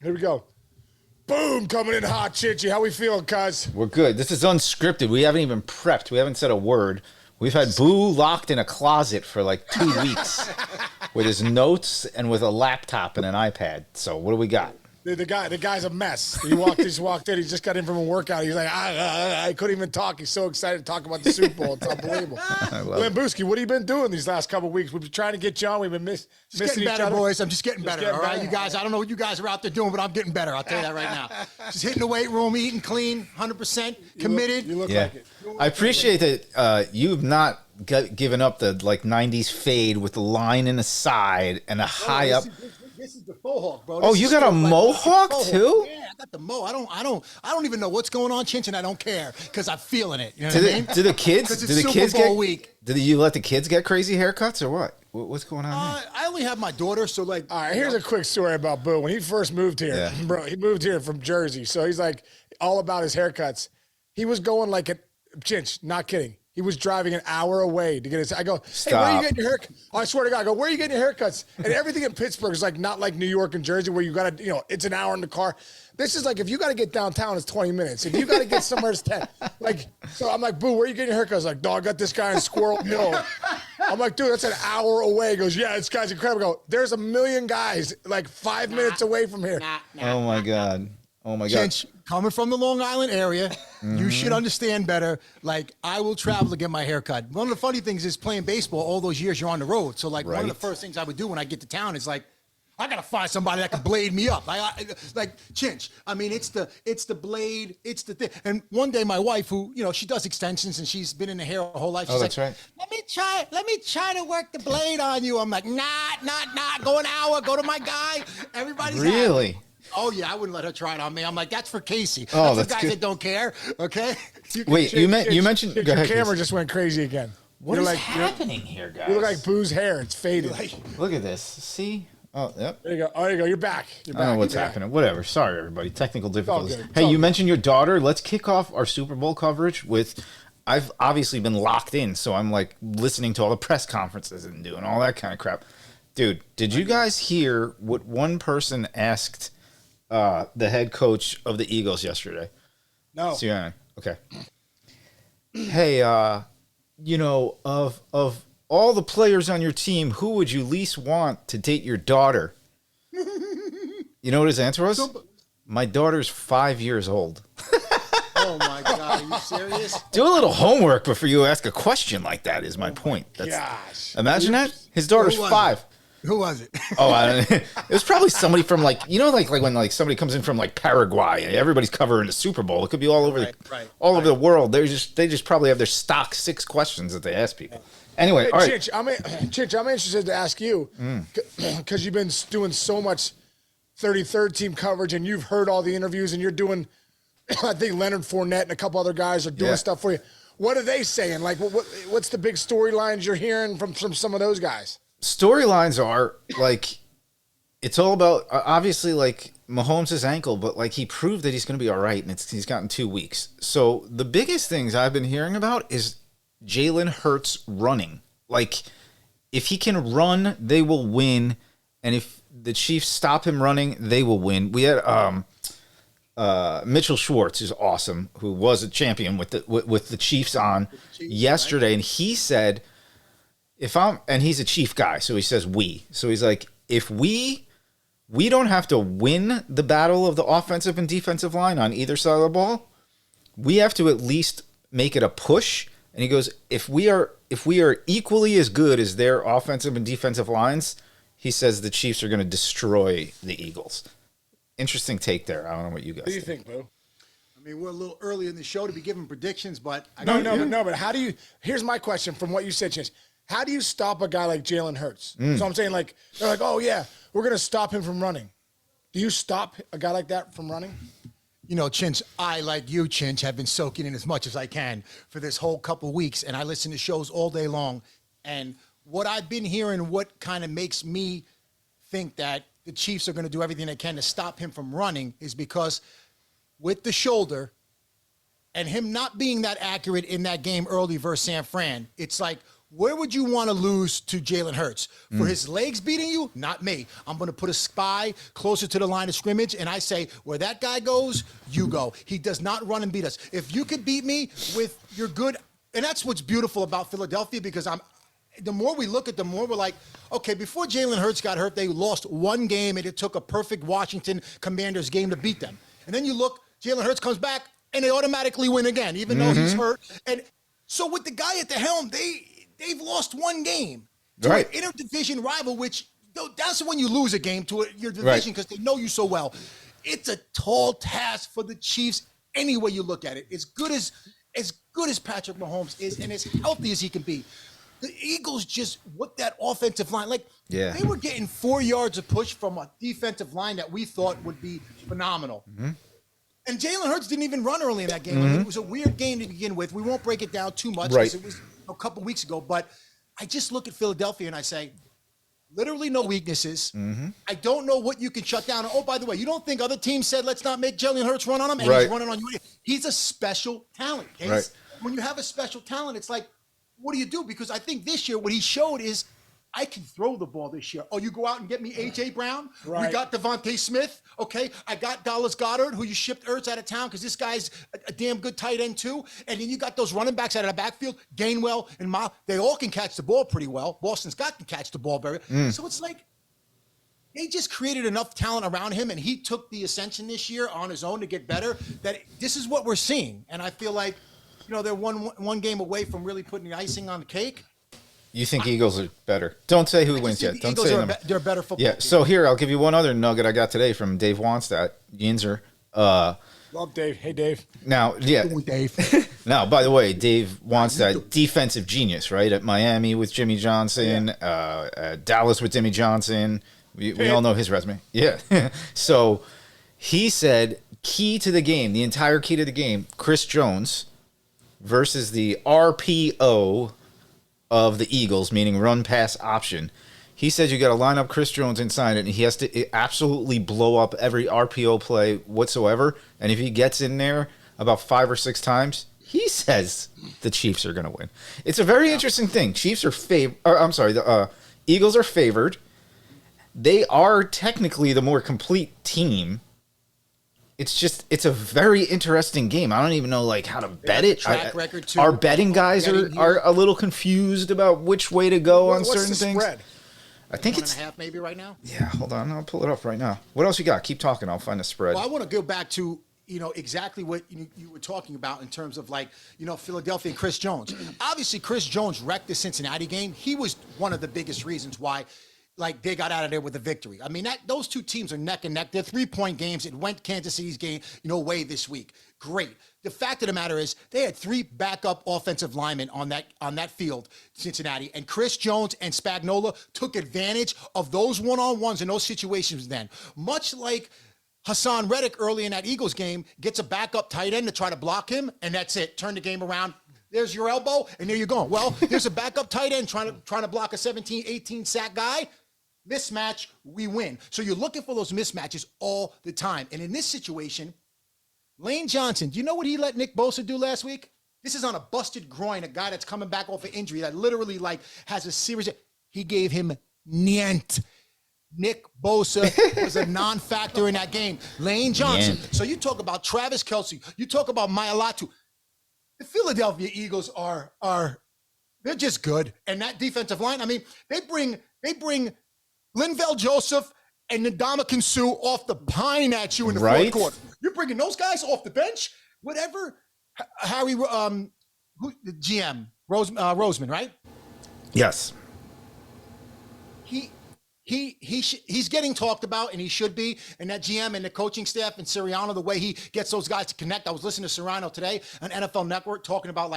Here we go. Boom, coming in hot, Chinchy. How we feeling, cuz? We're good. This is unscripted. We haven't even prepped. We haven't said a word. We've had Boo locked in a closet for like 2 weeks with his notes and with a laptop and an iPad. So what do we got? The guy's a mess. He walked in. He just got in from a workout. He's like, I couldn't even talk. He's so excited to talk about the Super Bowl. It's unbelievable. Lambooski, what have you been doing these last couple of weeks? We've been trying to get you on. We've been missing each better, other. boys. I'm just getting better. All right, you guys. I don't know what you guys are out there doing, but I'm getting better. I'll tell you that right now. Just hitting the weight room, eating clean, 100% committed. You look like it. I appreciate that you've not given up the like 90s fade with the line in the side and a high up. This is the mohawk, bro. Oh, you got a mohawk too? Yeah, I got the mo. I don't even know what's going on, Chinch, and I don't care because I'm feeling it. You know what I mean? Do the kids? Because Do it's the Super kids Bowl get? week. Do you let the kids get crazy haircuts or what? What's going on there? I only have my daughter, so like. All right, here's a quick story about Boo. When he first moved here, bro, he moved here from Jersey, so he's like all about his haircuts. He was going like a Chinch, not kidding. He was driving an hour away to get his. I go, hey, where are you getting your haircut? Oh, I swear to God, I go, where are you getting your haircuts? And everything in Pittsburgh is like not like New York and Jersey where you got to, it's an hour in the car. This is like if you got to get downtown, it's 20 minutes. If you got to get somewhere, it's 10. Like, so I'm like, Boo, where are you getting your haircuts? Like, dog, I got this guy in Squirrel Hill. I'm like, dude, that's an hour away. He goes, yeah, this guy's incredible. I go, there's a million guys like 5 minutes away from here. Oh my God. Oh my God. Chinch, coming from the Long Island area, you should understand better. Like, I will travel to get my hair cut. One of the funny things is playing baseball all those years you're on the road. So, like, one of the first things I would do when I get to town is, like, I got to find somebody that can blade me up. Like Chinch. I mean, it's the blade. It's the thing. And one day my wife, who, she does extensions and she's been in the hair her whole life. She's that's right. Let me try to work the blade on you. I'm like, nah. Go an hour. Go to my guy. Everybody's Really? happy. Oh, yeah, I wouldn't let her try it on me. I'm like, that's for Casey. Oh, that's that's for guys good. that don't care, okay? Wait, you mentioned... Your camera just went crazy again. What is happening here, guys? You look like Boo's hair. It's faded. Look at this. See? Oh, yep. There you go. Oh, there you go. You're back. I don't know what's happening. Whatever. Sorry, everybody. Technical difficulties. good. It's Hey, all you good. mentioned your daughter. Let's kick off our Super Bowl coverage with... I've obviously been locked in, so I'm like listening to all the press conferences and doing all that kind of crap. Dude, did you guys hear what one person asked the head coach of the Eagles yesterday? No. Sirianni. Okay. Hey, of all the players on your team, who would you least want to date your daughter? You know what his answer was? My daughter's 5 years old. Oh, my God. Are you serious? Do a little homework before you ask a question like that is my point. Gosh. Imagine that. His daughter's 5. Who was it? Oh, I don't know. It was probably somebody from like when like somebody comes in from like Paraguay and everybody's covering the Super Bowl. It could be all over over the world. They just probably have their stock 6 questions that they ask people. Anyway, Hey, all right. Chinch, I'm interested to ask you because you've been doing so much 33rd team coverage and you've heard all the interviews and you're doing. I think Leonard Fournette and a couple other guys are doing stuff for you. What are they saying? Like, what's the big storylines you're hearing from some of those guys? Storylines are like, it's all about obviously like Mahomes' ankle, but like he proved that he's going to be all right, and he's gotten 2 weeks. So the biggest things I've been hearing about is Jalen Hurts running. Like, if he can run, they will win, and if the Chiefs stop him running, they will win. We had Mitchell Schwartz is awesome, who was a champion with the Chiefs on yesterday, and he said, and he's a Chief guy, so he says we. So he's like, if we don't have to win the battle of the offensive and defensive line on either side of the ball, we have to at least make it a push. And he goes, if we are equally as good as their offensive and defensive lines, he says the Chiefs are going to destroy the Eagles. Interesting take there. I don't know what you guys What do you think, Boo? I mean, we're a little early in the show to be giving predictions, but... No, but how do you... Here's my question from what you said, Chinch. How do you stop a guy like Jalen Hurts? So I'm saying, like, they're like, oh, yeah, we're going to stop him from running. Do you stop a guy like that from running? Chinch, I, like you, Chinch, have been soaking in as much as I can for this whole couple weeks, and I listen to shows all day long. And what I've been hearing, what kind of makes me think that the Chiefs are going to do everything they can to stop him from running is because with the shoulder and him not being that accurate in that game early versus San Fran, it's like where would you want to lose to Jalen Hurts? For his legs beating you? Not me. I'm going to put a spy closer to the line of scrimmage, and I say, where that guy goes, you go. He does not run and beat us. If you could beat me with your good, and that's what's beautiful about Philadelphia, because the more we look at them, the more we're like, okay, before Jalen Hurts got hurt, they lost one game, and it took a perfect Washington Commanders game to beat them. And then you look, Jalen Hurts comes back, and they automatically win again, even though he's hurt. And so with the guy at the helm, they've lost one game to an interdivision rival, which that's when you lose a game to your division because they know you so well. It's a tall task for the Chiefs any way you look at it. As good as Patrick Mahomes is and as healthy as he can be, the Eagles just with that offensive line, they were getting 4 yards of push from a defensive line that we thought would be phenomenal. And Jalen Hurts didn't even run early in that game. I mean, it was a weird game to begin with. We won't break it down too much because it was a couple weeks ago. But I just look at Philadelphia and I say, literally no weaknesses. I don't know what you can shut down. Oh, by the way, you don't think other teams said, let's not make Jalen Hurts run on him? And he's running on you. He's a special talent. When you have a special talent, it's like, what do you do? Because I think this year what he showed is, I can throw the ball this year. Oh, you go out and get me A.J. Brown? We got Devontae Smith. Okay, I got Dallas Goedert, who you shipped Ertz out of town because this guy's a damn good tight end too. And then you got those running backs out of the backfield, Gainwell and Miles. They all can catch the ball pretty well. Boston Scott can catch the ball very well. So it's like they just created enough talent around him, and he took the ascension this year on his own to get better, that this is what we're seeing. And I feel like, they're one game away from really putting the icing on the cake. You think Eagles are better? Don't say who wins yet. Don't say them. They're better football. Yeah. Team. So here, I'll give you one other nugget I got today from Dave Wanstadt, Yinzer. Love Dave. Hey, Dave. Now, Dave. Now, by the way, Dave Wanstadt, defensive genius, right? At Miami with Jimmy Johnson, at Dallas with Jimmy Johnson. We all know his resume. Yeah. So he said, key to the game, the entire key to the game, Chris Jones versus the RPO of the Eagles, meaning run pass option. He said you got to line up Chris Jones inside it, and he has to absolutely blow up every RPO play whatsoever. And if he gets in there about 5 or 6 times, he says the Chiefs are going to win. It's a very interesting thing. Chiefs are the Eagles are favored. They are technically the more complete team. It's a very interesting game. I don't even know how to bet it. Track record too. Our betting guys are a little confused about which way to go on certain things. Spread? I think 1.5 maybe right now. Yeah, hold on. I'll pull it up right now. What else you got? Keep talking. I'll find the spread. Well, I want to go back to exactly what you were talking about in terms of Philadelphia and Chris Jones. Obviously, Chris Jones wrecked the Cincinnati game. He was one of the biggest reasons why they got out of there with a victory. I mean, those two teams are neck and neck. They're 3-point games. It went Kansas City's game, way this week. Great. The fact of the matter is they had 3 backup offensive linemen on that field, Cincinnati, and Chris Jones and Spagnuolo took advantage of those one-on-ones in those situations then. Much like Hassan Reddick early in that Eagles game gets a backup tight end to try to block him, and that's it. Turn the game around. There's your elbow, and there you're going. Well, there's a backup tight end trying to block a 17, 18 sack guy. Mismatch, we win. So you're looking for those mismatches all the time. And in this situation, Lane Johnson, do you know what he let Nick Bosa do last week? This is on a busted groin, a guy that's coming back off an injury that literally has a series. He gave him nient. Nick Bosa was a non-factor in that game. Lane Johnson. So you talk about Travis Kelce. You talk about Mailatu. The Philadelphia Eagles they're just good. And that defensive line, I mean, they bring Linval Joseph and Ndamukong Suh off the pine at you in the fourth quarter. You're bringing those guys off the bench? Whatever. Harry, the GM, Roseman, right? Yes. He's getting talked about, and he should be. And that GM and the coaching staff and Sirianni, the way he gets those guys to connect. I was listening to Sirianni today on NFL Network talking about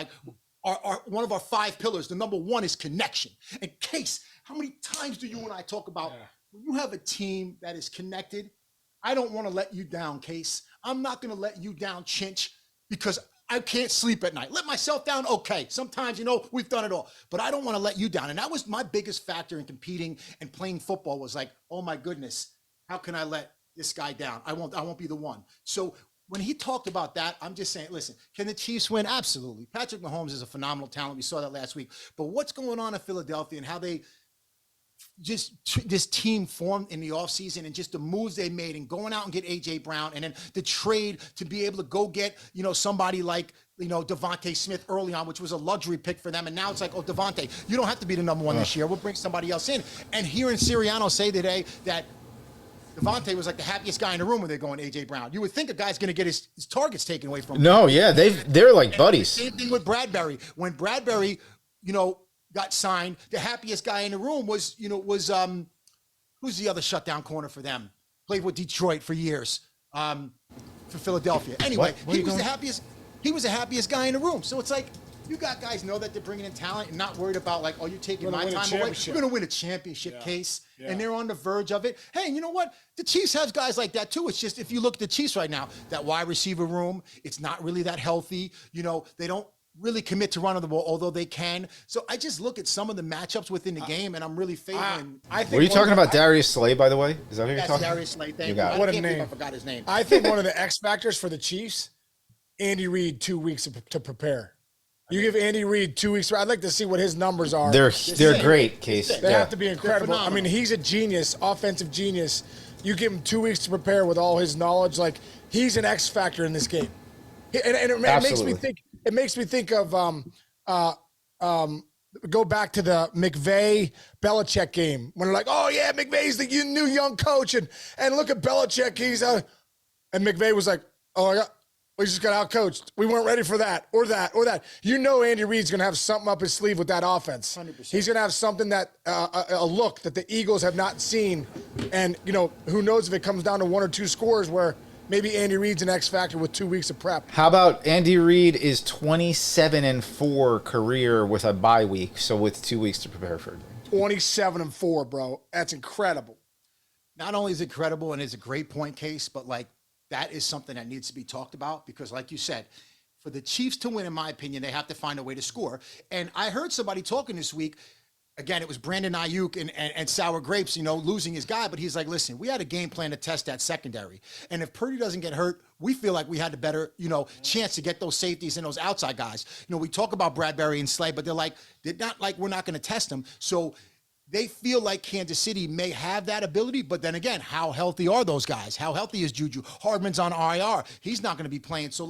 our one of our 5 pillars. The number 1 is connection. And Case, how many times do you and I talk about when you have a team that is connected? I don't want to let you down, Case. I'm not going to let you down, Chinch, because I can't sleep at night. Let myself down? Okay. Sometimes, we've done it all. But I don't want to let you down. And that was my biggest factor in competing and playing football was oh my goodness, how can I let this guy down? I won't be the one. So when he talked about that, I'm just saying, listen, can the Chiefs win? Absolutely. Patrick Mahomes is a phenomenal talent. We saw that last week. But what's going on in Philadelphia and how they just this team formed in the offseason and just the moves they made and going out and get A.J. Brown and then the trade to be able to go get, somebody like, Devontae Smith early on, which was a luxury pick for them. And now it's like, oh, Devontae, you don't have to be the number one this year. We'll bring somebody else in. And hearing Sirianni say today that Devontae was like the happiest guy in the room when they're going A.J. Brown. You would think a guy's going to get his targets taken away from him. No, yeah, they're like buddies. Same thing with Bradbury. When Bradbury, got signed, the happiest guy in the room was who's the other shutdown corner for them? Played with Detroit for years, for Philadelphia. Anyway, he was the happiest guy in the room. So it's like, you got guys know that they're bringing in talent and not worried about like, oh, you're taking my time away. We're going to win a championship case. Yeah. And they're on the verge of it. Hey, you know what? The Chiefs have guys like that too. It's just, if you look at the Chiefs right now, that wide receiver room, it's not really that healthy. They don't really commit to running the ball, although they can. So I just look at some of the matchups within the game, and I'm really favoring. Were you talking about Darius Slay, by the way? Is that who you're talking about? Darius Slay. Thank you. What a name. I forgot his name. I think one of the X factors for the Chiefs, Andy Reid 2 weeks to prepare. You give Andy Reid 2 weeks. I'd like to see what his numbers are. They're great, Case. They have to be incredible. I mean, he's a genius, offensive genius. You give him 2 weeks to prepare with all his knowledge. Like, he's an X factor in this game. And it makes me think. It makes me think of go back to the McVay-Belichick game when they're like, oh, yeah, McVay's the new young coach. And look at Belichick. And McVay was like, oh, we just got outcoached. We weren't ready for that or that or that. Andy Reid's going to have something up his sleeve with that offense. 100%. He's going to have something that a look that the Eagles have not seen. And, who knows if it comes down to one or two scores where maybe Andy Reid's an X factor with 2 weeks of prep. How about Andy Reid is 27-4 career with a bye week, so with 2 weeks to prepare for it. 27-4, bro. That's incredible. Not only is it incredible and it's a great point, Case, but like that is something that needs to be talked about because, like you said, for the Chiefs to win, in my opinion, they have to find a way to score. And I heard somebody talking this week. Again, it was Brandon Ayuk and Sour Grapes, losing his guy. But he's like, listen, we had a game plan to test that secondary. And if Purdy doesn't get hurt, we feel like we had a better, chance to get those safeties and those outside guys. We talk about Bradbury and Slay, but they're not like we're not going to test them. So they feel like Kansas City may have that ability. But then again, how healthy are those guys? How healthy is Juju? Hardman's on IR. He's not going to be playing. So,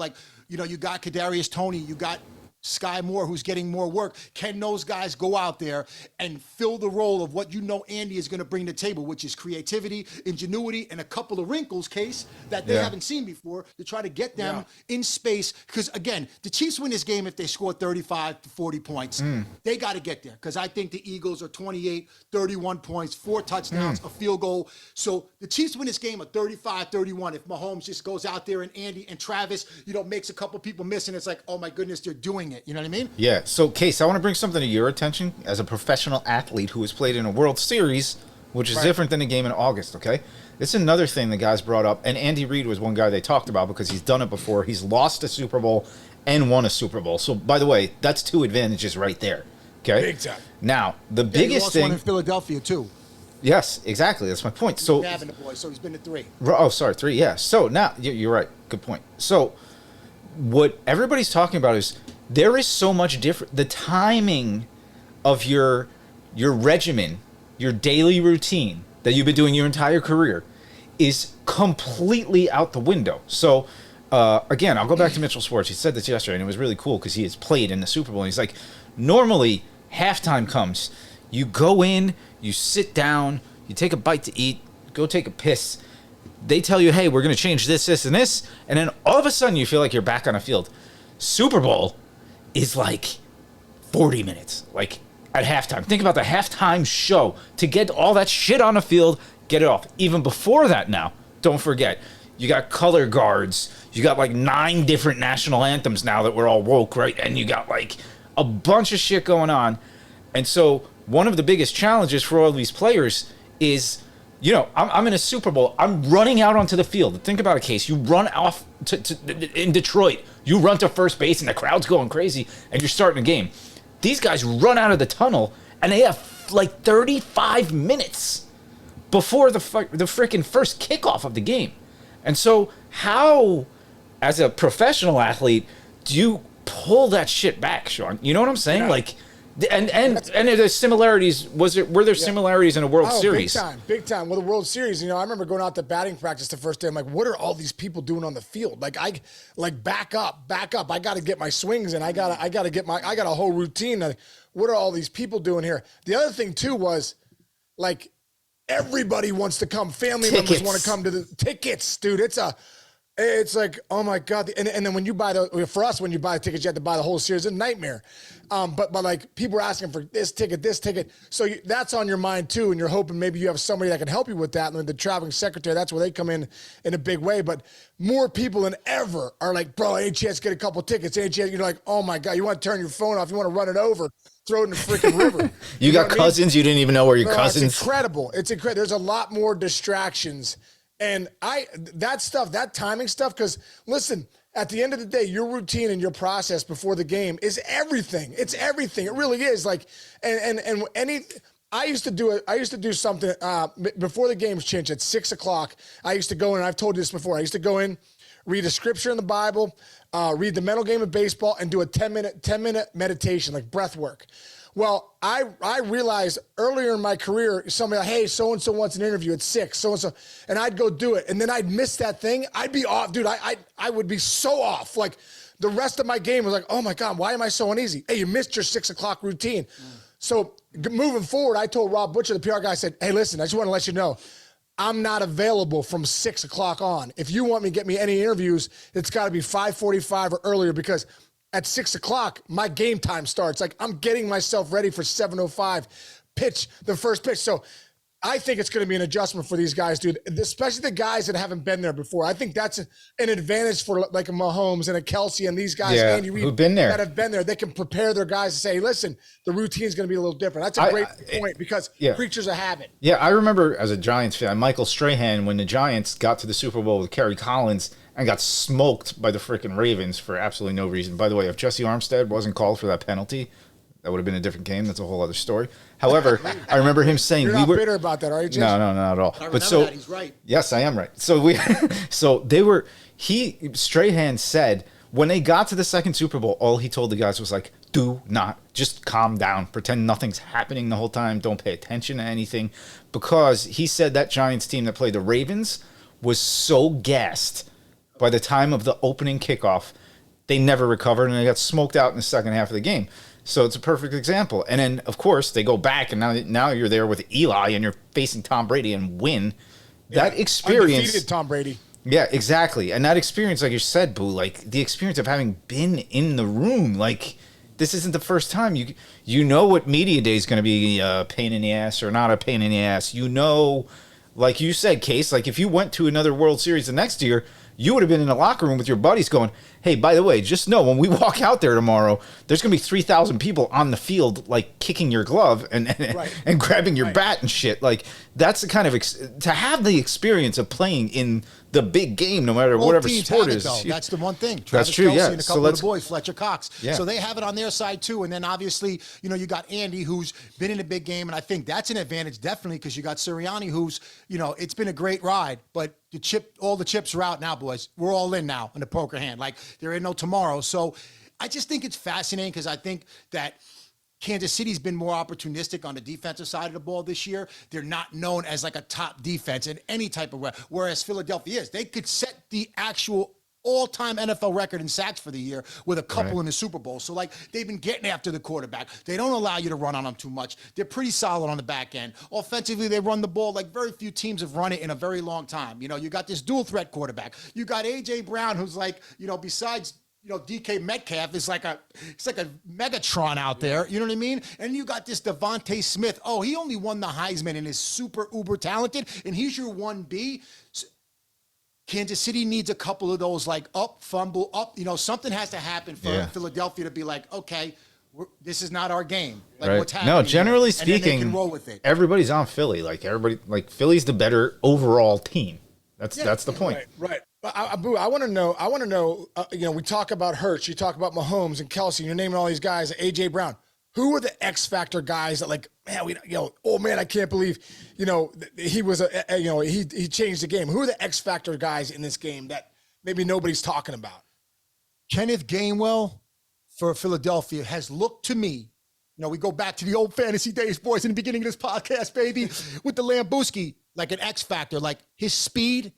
you got Kadarius Toney. You got Sky Moore, who's getting more work. Can those guys go out there and fill the role of what Andy is going to bring to the table, which is creativity, ingenuity, and a couple of wrinkles, Case, that they haven't seen before to try to get them in space. Because, again, the Chiefs win this game if they score 35 to 40 points. They got to get there because I think the Eagles are 28, 31 points, 4 touchdowns, a field goal. So the Chiefs win this game at 35-31. If Mahomes just goes out there and Andy and Travis, makes a couple people miss, and it's like, oh, my goodness, they're doing it. You know what I mean? Yeah. So, Case, I want to bring something to your attention as a professional athlete who has played in a World Series, which is different than a game in August, okay? This is another thing the guys brought up, and Andy Reid was one guy they talked about because he's done it before. He's lost a Super Bowl and won a Super Bowl. So, by the way, that's 2 advantages right there, okay? Big time. Now, the biggest he lost thing... one in Philadelphia, too. Yes, exactly. That's my point. So, having the boy, so he's been to 3. Oh, sorry, 3, yeah. So, now, you're right. Good point. So, what everybody's talking about is... There is so much different. The timing of your regimen, your daily routine that you've been doing your entire career is completely out the window. So, again, I'll go back to Mitchell Schwartz. He said this yesterday, and it was really cool because he has played in the Super Bowl. And he's like, normally, halftime comes. You go in, you sit down, you take a bite to eat, go take a piss. They tell you, hey, we're going to change this, this, and this. And then all of a sudden, you feel like you're back on a field. Super Bowl is like 40 minutes, like at halftime. Think about the halftime show to get all that shit on the field, get it off. Even before that now, don't forget, you got color guards. You got like 9 different national anthems now that we're all woke, right? And you got like a bunch of shit going on. And so one of the biggest challenges for all these players is, I'm in a Super Bowl. I'm running out onto the field. Think about a Case. You run off in Detroit. You run to first base, and the crowd's going crazy, and you're starting a game. These guys run out of the tunnel, and they have like 35 minutes before the freaking first kickoff of the game. And so how as a professional athlete, do you pull that shit back, Sean? You know what I'm saying? Yeah. Like, and there's similarities. Were there similarities in a World Series? Big time. Well, the World Series, I remember going out to batting practice the first day. I'm like, what are all these people doing on the field? Like, back up. I got to get my swings in. I got a whole routine. Like, what are all these people doing here? The other thing too was, like, everybody wants to come. Family members want to come to the tickets, dude. It's like, oh my God. And then when you buy for us, when you buy tickets, you have to buy the whole series. It's a nightmare. But like, people are asking for this ticket. So that's on your mind too. And you're hoping maybe you have somebody that can help you with that. And the traveling secretary, that's where they come in a big way. But more people than ever are like, bro, any chance to get a couple tickets? Any chance? You're like, oh my God, you want to turn your phone off. You want to run it over, throw it in the freaking river. You got cousins. You didn't even know where your cousins. It's incredible. There's a lot more distractions. And that timing stuff, because listen, at the end of the day, your routine and your process before the game is everything. It's everything. It really is. Like, I used to do something before the games, Chinch, at 6 o'clock. I used to go in, and I've told you this before. I used to go in, read a scripture in the Bible, read the mental game of baseball, and do a 10-minute meditation, like breath work. Well, I realized earlier in my career, somebody like, hey, so-and-so wants an interview at 6, so-and-so, and I'd go do it. And then I'd miss that thing. I'd be off, dude. I would be so off. Like, the rest of my game was like, oh my God, why am I so uneasy? Hey, you missed your 6 o'clock routine. So moving forward, I told Rob Butcher, the PR guy, I said, hey, listen, I just want to let you know, I'm not available from 6 o'clock on. If you want me to get me any interviews, it's got to be 5:45 or earlier, because at 6 o'clock, my game time starts. Like, I'm getting myself ready for 7:05 the first pitch. So I think it's going to be an adjustment for these guys, dude, especially the guys that haven't been there before. I think that's an advantage for like a Mahomes and a Kelsey and these guys, Andy Reid, who've been there, that have been there. They can prepare their guys to say, hey, listen, the routine is going to be a little different. That's a great point, because creatures of habit. Yeah, I remember as a Giants fan, Michael Strahan, when the Giants got to the Super Bowl with Kerry Collins and got smoked by the freaking Ravens for absolutely no reason. By the way, if Jesse Armstead wasn't called for that penalty, that would have been a different game. That's a whole other story. However, I remember him saying, You're not bitter about that, are you, Jim? No, not at all. But that, he's right. Yes, I am right. Strahan said when they got to the second Super Bowl, all he told the guys was like, do not, just calm down, pretend nothing's happening the whole time, don't pay attention to anything, because he said that Giants team that played the Ravens was so gassed by the time of the opening kickoff, they never recovered and they got smoked out in the second half of the game. So it's a perfect example. And then, of course, they go back, and now you're there with Eli, and you're facing Tom Brady and win. That experience, undefeated Tom Brady. Yeah, exactly. And that experience, like you said, Boo, like the experience of having been in the room, like this isn't the first time. You know what media day is going to be a pain in the ass or not a pain in the ass. You know, like you said, Case, like if you went to another World Series the next year, you would have been in the locker room with your buddies going, hey, by the way, just know when we walk out there tomorrow, there's going to be 3,000 people on the field, like kicking your glove and grabbing your bat and shit. Like, that's the kind of to have the experience of playing in the big game, no matter whatever sport is. That's the one thing. That's true, Kelsey yeah. and a couple of the boys, Fletcher Cox. Yeah. So they have it on their side too. And then obviously, you got Andy, who's been in a big game, and I think that's an advantage definitely, because you got Sirianni, who's, it's been a great ride, but all the chips are out now, boys. We're all in now in the poker hand. Like, there ain't no tomorrow. So I just think it's fascinating, because I think that Kansas City's been more opportunistic on the defensive side of the ball this year. They're not known as like a top defense in any type of way, whereas Philadelphia is. They could set the actual all-time NFL record in sacks for the year with a couple in the Super Bowl. So, like, they've been getting after the quarterback. They don't allow you to run on them too much. They're pretty solid on the back end. Offensively, they run the ball like very few teams have run it in a very long time. You got this dual-threat quarterback. You got A.J. Brown, who's like, besides DK Metcalf is like it's like a Megatron out there. You know what I mean? And you got this Devontae Smith. Oh, he only won the Heisman and is super uber talented, and he's your 1B. Kansas City needs a couple of those, like up, fumble, up. Something has to happen for Philadelphia to be like, okay, this is not our game. Like, what's happening? No, generally here? And then speaking, they can roll with it. Everybody's on Philly. Like, Philly's the better overall team. That's the point. Right. Boo, I want to know, we talk about Hurts, you talk about Mahomes and Kelsey, you're naming all these guys, A.J. Brown. Who are the X factor guys that, like, man, I can't believe, he was he changed the game. Who are the X factor guys in this game that maybe nobody's talking about? Kenneth Gainwell for Philadelphia has looked to me. We go back to the old fantasy days, boys, in the beginning of this podcast, baby, with the Lambooski, like an X factor, like his speed,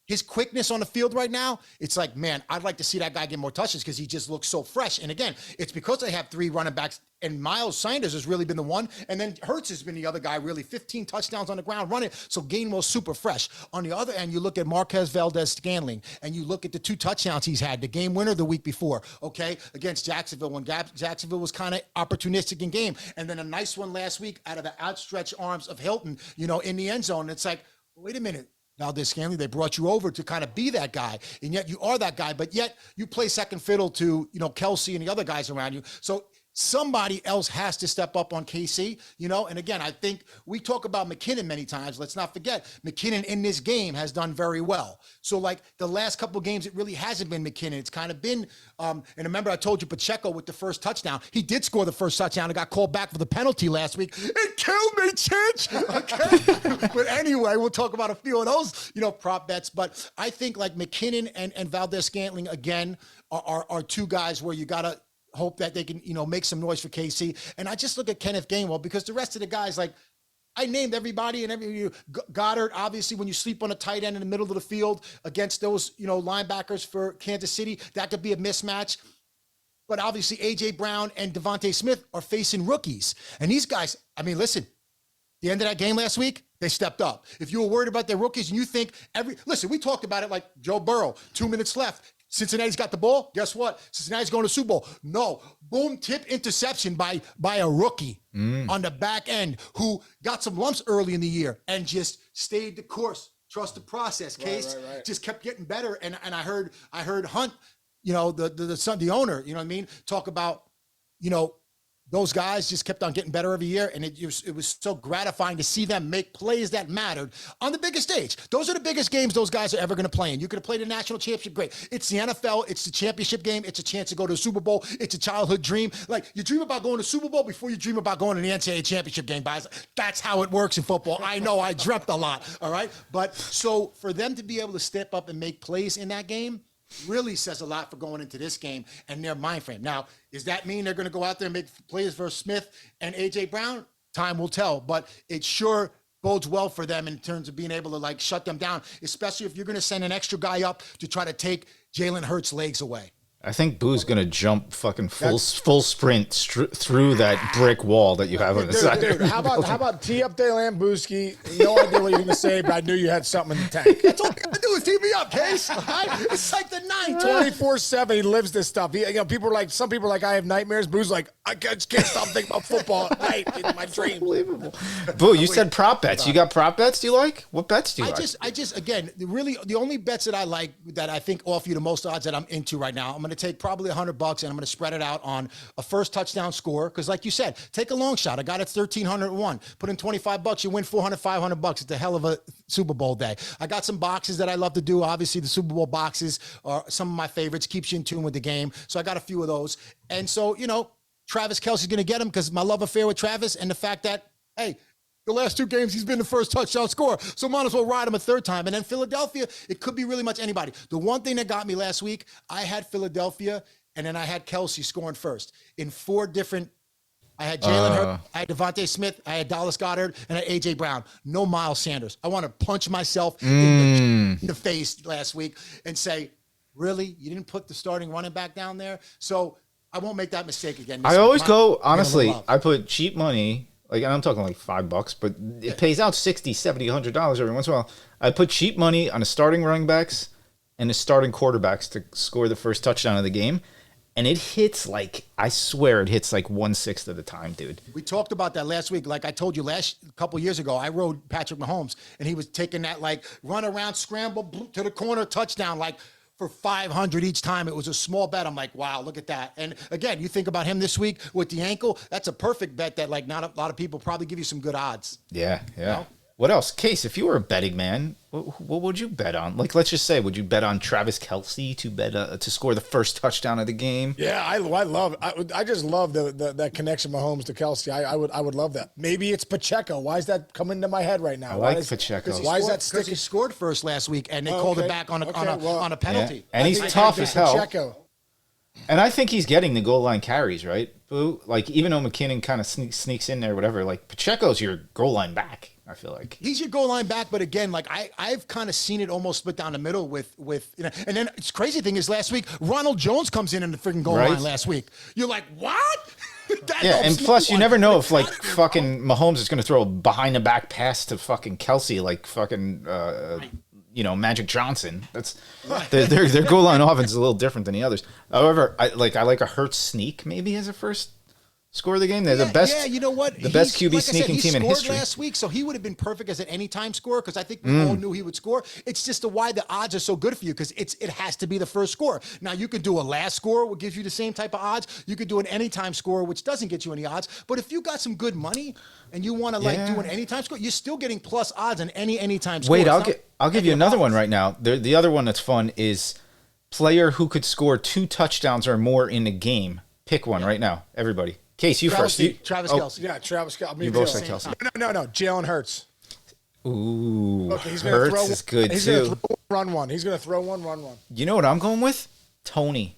his quickness on the field right now. It's like, man, I'd like to see that guy get more touches because he just looks so fresh. And again, it's because they have 3 running backs, and Miles Sanders has really been the one. And then Hurts has been the other guy, really 15 touchdowns on the ground running. So Gainwell's super fresh. On the other end, you look at Marquez Valdez-Scantling, and you look at the 2 touchdowns he's had, the game winner the week before, okay, against Jacksonville, when Jacksonville was kind of opportunistic in game. And then a nice one last week out of the outstretched arms of Hilton, in the end zone. And it's like, wait a minute. Valdez-Scantling, they brought you over to kind of be that guy, and yet you are that guy, but yet you play second fiddle to, Kelsey and the other guys around you. So somebody else has to step up on KC, and again, I think we talk about McKinnon many times. Let's not forget, McKinnon in this game has done very well. So like the last couple of games, it really hasn't been McKinnon. It's kind of been, and remember I told you Pacheco with the first touchdown, he did score the first touchdown and got called back for the penalty last week. It killed me, Chinch. Okay. But anyway, we'll talk about a few of those, prop bets. But I think like McKinnon and Valdez-Scantling, again, are 2 guys where you got to hope that they can, make some noise for KC. And I just look at Kenneth Gainwell because the rest of the guys, like I named everybody and Goddard, obviously when you sleep on a tight end in the middle of the field against those, linebackers for Kansas City, that could be a mismatch. But obviously AJ Brown and Devontae Smith are facing rookies. And these guys, I mean, listen, the end of that game last week, they stepped up. If you were worried about their rookies and you think listen, we talked about it like Joe Burrow, 2 minutes left. Cincinnati's got the ball. Guess what? Cincinnati's going to Super Bowl. No. Boom, tip interception by a rookie on the back end who got some lumps early in the year and just stayed the course. Trust the process. Case right. just kept getting better. And I heard Hunt, the son, the owner, talk about, those guys just kept on getting better every year, and it was so gratifying to see them make plays that mattered on the biggest stage. Those are the biggest games those guys are ever going to play in. You could have played a national championship, great. It's the NFL. It's the championship game. It's a chance to go to the Super Bowl. It's a childhood dream. Like, you dream about going to Super Bowl before you dream about going to the NCAA championship game, guys. That's how it works in football. I know I dreamt a lot, all right? But so for them to be able to step up and make plays in that game really says a lot for going into this game and their mind frame. Now, does that mean they're going to go out there and make plays versus Smith and AJ Brown? Time will tell, but it sure bodes well for them in terms of being able to like shut them down, especially if you're going to send an extra guy up to try to take Jalen Hurts' legs away. I think Boo's gonna jump fucking full sprint through that brick wall that you have on the side. Dude, how about tee up Dale Lambooski? No idea what you're gonna say, but I knew you had something in the tank. That's all you gotta do is tee me up, Case. It's like the 24/7. He lives this stuff. Some people are like, I have nightmares. Boo's like, I just can't stop thinking about football at night in my dream. Unbelievable. Boo, you said prop bets. You got prop bets? Do you like? What bets do you like? I just again, really the only bets that I like that I think offer you the most odds that I'm into right now. I'm going to take probably $100 and I'm going to spread it out on a first touchdown score. Because like you said, take a long shot. I got it 1,301. Put in $25, you win $400, $500. It's a hell of a Super Bowl day. I got some boxes that I love to do. Obviously, the Super Bowl boxes are some of my favorites. Keeps you in tune with the game. So I got a few of those. And so, Travis Kelce's going to get him because my love affair with Travis and the fact that, hey, the last 2 games, he's been the first touchdown scorer. So might as well ride him a third time. And then Philadelphia, it could be really much anybody. The one thing that got me last week, I had Philadelphia, and then I had Kelsey scoring first in 4 different. I had Jalen Hurts, I had Devontae Smith, I had Dallas Goedert, and I had AJ Brown. No Miles Sanders. I want to punch myself in the face last week and say, really? You didn't put the starting running back down there? So I won't make that mistake again. I always go, honestly, I put cheap money. Like, I'm talking like $5, but it pays out $60, $70, $100 every once in a while. I put cheap money on the starting running backs and the starting quarterbacks to score the first touchdown of the game. And it hits like, I swear it hits like 1/6 of the time, dude. We talked about that last week. Like I told you a couple years ago, I rode Patrick Mahomes and he was taking that like run around, scramble to the corner touchdown, like for 500 each time. It was a small bet. I'm like, wow, look at that. And again, you think about him this week with the ankle, that's a perfect bet that like not a lot of people probably give you some good odds. Yeah. What else? Case, if you were a betting man, what would you bet on? Like, let's just say, would you bet on Travis Kelce to score the first touchdown of the game? Yeah, I just love that connection Mahomes to Kelce. I would love that. Maybe it's Pacheco. Why is that coming into my head right now? I like Pacheco. Why is that sticking? Because he scored first last week, and they called it back on a penalty. Yeah. And he's tough as hell. Pacheco. And I think he's getting the goal line carries, right? Boo? Like, even though McKinnon kind of sneaks in there, whatever, like, Pacheco's your goal line back, I feel like. He's your goal line back, but again, like, I've kind of seen it almost split down the middle with you know, and then it's crazy thing is last week, Ronald Jones comes in the freaking goal line last week. You're like, what? Yeah, and plus, you never know if, like, fucking Mahomes is going to throw a behind-the-back pass to fucking Kelce, like fucking... Magic Johnson. That's their goal line offense is a little different than the others. However, I like a Hurts sneak maybe as a first score of the game. They're the best. Yeah, you know what? The best QB sneaking team in history. He scored last week, so he would have been perfect as an anytime scorer because I think we all knew he would score. It's just why the odds are so good for you because it has to be the first score. Now you can do a last score, which gives you the same type of odds. You could do an anytime score, which doesn't get you any odds. But if you got some good money and you want to do an anytime score, you're still getting plus odds on anytime score. Wait, I'll give you another one right now. The other one that's fun is player who could score 2 touchdowns or more in a game. Pick one right now, everybody. Case, you first. Travis Kelce. Yeah, Travis Kelce. You both said Kelce. No. Jalen Hurts. Ooh, Okay, Hurts is good too. Run one. He's going to throw one, run one. You know what I'm going with? Tony.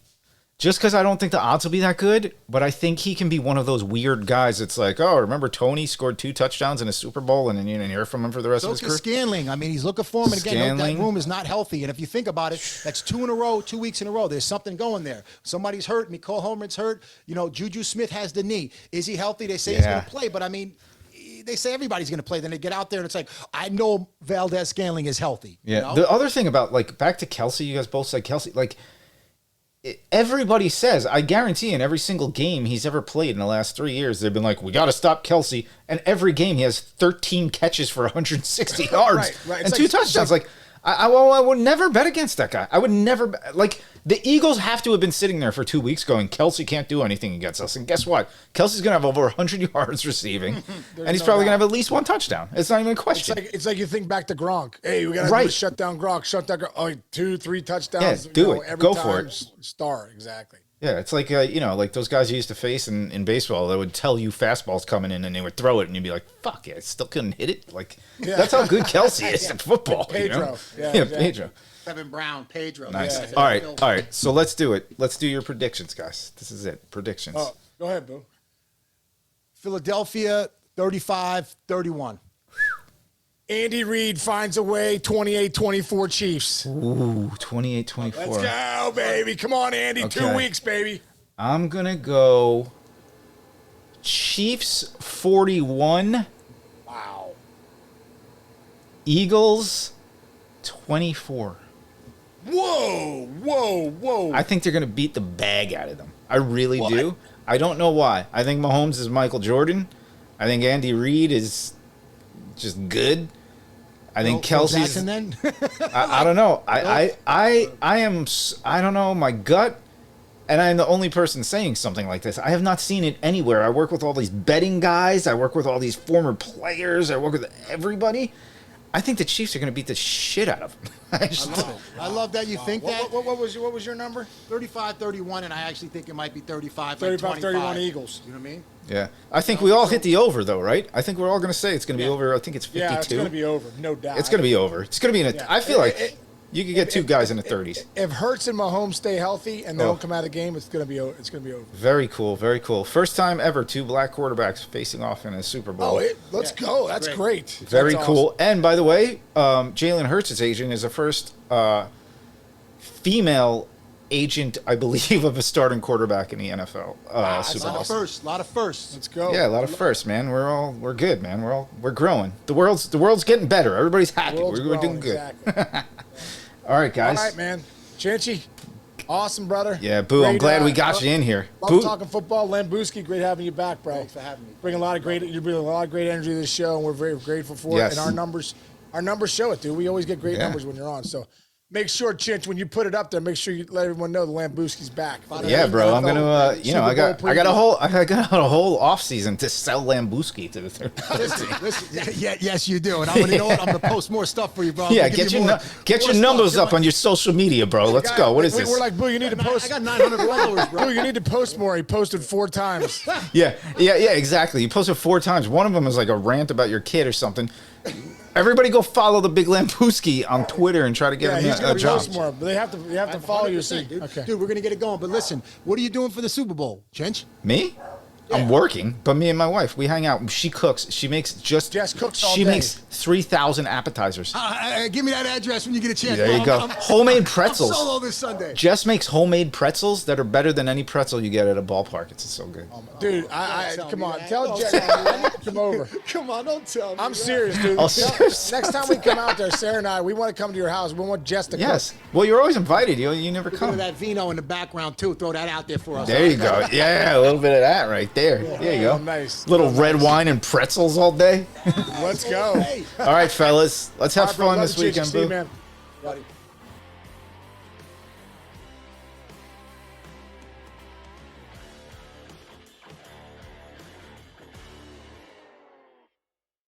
Just because I don't think the odds will be that good, but I think he can be one of those weird guys that's like, oh, remember Tony scored 2 touchdowns in a Super Bowl and then you didn't hear from him for the rest of his career? Scantling. I mean, he's looking for him. And again, that room is not healthy. And if you think about it, that's 2 in a row, 2 weeks in a row. There's something going there. Somebody's hurt. Mecole Hardman's hurt. Juju Smith has the knee. Is he healthy? They say he's going to play, but I mean, they say everybody's going to play. Then they get out there and it's like, I know Valdez-Scantling is healthy. Yeah. The other thing about, like, back to Kelce, you guys both said Kelce, like, everybody says, I guarantee in every single game he's ever played in the last 3 years, they've been like, we got to stop Kelce. And every game he has 13 catches for 160 yards right. and 2 touchdowns. Like, I would never bet against that guy. I would never, like, the Eagles have to have been sitting there for 2 weeks going, Kelce can't do anything against us. And guess what? Kelsey's going to have over 100 yards receiving, and he's probably going to have at least 1 touchdown. It's not even a question. It's like you think back to Gronk. Hey, we got to shut down Gronk. Oh, 2, 3 touchdowns. Yeah, do it. Every Go time, for it. Star, exactly. Yeah, it's like, like those guys you used to face in baseball that would tell you fastballs coming in and they would throw it and you'd be like, fuck it, I still couldn't hit it. Like, that's how good Kelce is at football. Pedro. Yeah, exactly. Pedro. Kevin Brown, Pedro. Nice. Yeah. All right. So let's do it. Let's do your predictions, guys. This is it. Predictions. Oh, go ahead, Boo. Philadelphia, 35-31. Andy Reid finds a way, 28-24 Chiefs. Ooh, 28-24. Let's go, baby. Come on, Andy. Okay. 2 weeks, baby. I'm going to go Chiefs 41. Wow. Eagles 24. Whoa. I think they're going to beat the bag out of them. I really do. I don't know why. I think Mahomes is Michael Jordan. I think Andy Reid is just good. I think Kelsey's. Then? I don't know. I don't know. My gut, and I'm the only person saying something like this. I have not seen it anywhere. I work with all these betting guys. I work with all these former players. I work with everybody. I think the Chiefs are going to beat the shit out of them. I love that you think that. What was your number? 35-31, and I actually think it might be 35. 35-31 Eagles. You know what I mean? Yeah. I think we all hit the over, though, right? I think we're all going to say it's going to be over. I think it's 52. Yeah, it's going to be over, no doubt. It's going to be over. It's going to be in a. I feel like you could get 2 guys in the 30s. If Hurts and Mahomes stay healthy and they don't come out of the game, it's going to be over. Very cool. Very cool. First time ever 2 black quarterbacks facing off in a Super Bowl. Let's go. That's great. Very cool. Awesome. And by the way, Jalen Hurts' agent is the first female agent, I believe, of a starting quarterback in the NFL. Super Bowl. A lot of firsts. Let's go. Yeah, a lot of firsts, man. We're good, man. We're growing. The world's getting better. Everybody's happy. We're doing good. Exactly. All right, guys. All right, man. Chinchy, awesome, brother. Yeah, Boo. I'm glad we got you in here. Love talking football. Lambooski, great having you back, bro. Thanks for having me. You bring a lot of great energy to this show, and we're very grateful for it. And our numbers show it, dude. We always get great numbers when you're on. So make sure, Chinch, when you put it up there, make sure you let everyone know the Lambooski's back. Yeah, bro. I'm gonna, I got a whole off season to sell Lambooski to the third Listen, yes, you do. And I'm gonna post more stuff for you, bro. Yeah, get your numbers up on your social media, bro. Let's go. What is this? We're like, Boo, you need to post. I got 900 followers, bro. Boo, you need to post more. He posted 4 times. Yeah, exactly. You posted 4 times. One of them is like a rant about your kid or something. Everybody go follow the Big Lambooski on Twitter and try to get him a job. Post more, but you have to follow your scene. Dude. Okay. Dude, we're gonna get it going. But listen, what are you doing for the Super Bowl, Chinch? Me? I'm working, but me and my wife, we hang out. She cooks. She makes Jess cooks all day. She makes 3,000 appetizers. Give me that address when you get a chance. There you go. Homemade pretzels. I'm solo this Sunday. Jess makes homemade pretzels that are better than any pretzel you get at a ballpark. It's so good. Dude, come on. Tell Jess I need to come over. Come on, don't tell me. I'm serious, dude. Next time we come out there, Sarah and I, we want to come to your house. We want Jess to cook. Yes. Well, you're always invited. You never come. That vino in the background, too. Throw that out there for us. There you go. Yeah, a little bit of that right there. There you go. Nice. Little red wine and pretzels all day. Let's go. All right, fellas. Let's have fun this weekend, See you, boo. man. Buddy.